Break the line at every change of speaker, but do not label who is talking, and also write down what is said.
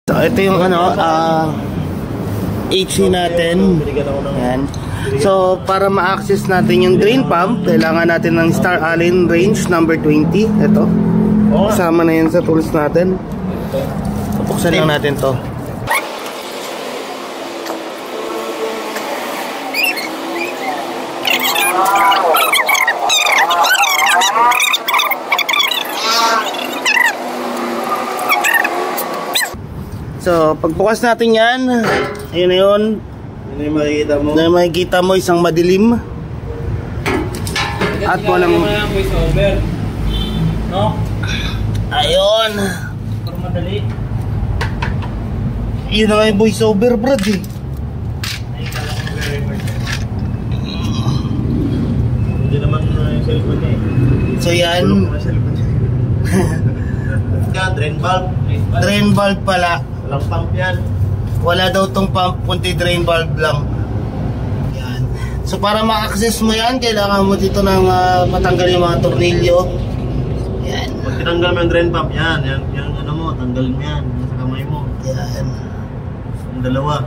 So ito yung HC natin. Yan. So para ma-access natin yung drain pump, kailangan natin ng Star Allen range number 20. Ito. Kasama na yan sa tools natin. Buksan lang natin to. So, pagbukas natin yan, ayun na yun.
Yun yung makikita mo.
Na makikita mo isang madilim. At walang
voice over. No?
ayun.
Pero madali.
Yun na nga yung voice over, brad eh.
Hindi naman yung cellphone niya eh.
So yan.
Yan, drain valve.
Drain valve pala.
Walang pump yan.
Wala daw tong pump, kundi drain valve lang. Yan. So para ma-access mo yan, kailangan mo dito ng matanggal yung mga tornilyo. Yan.
Pag tinanggal mo yung drain pump, yan. Yung ano mo, tanggalin mo yan. Sa kamay mo.
Yan.
Yung dalawa.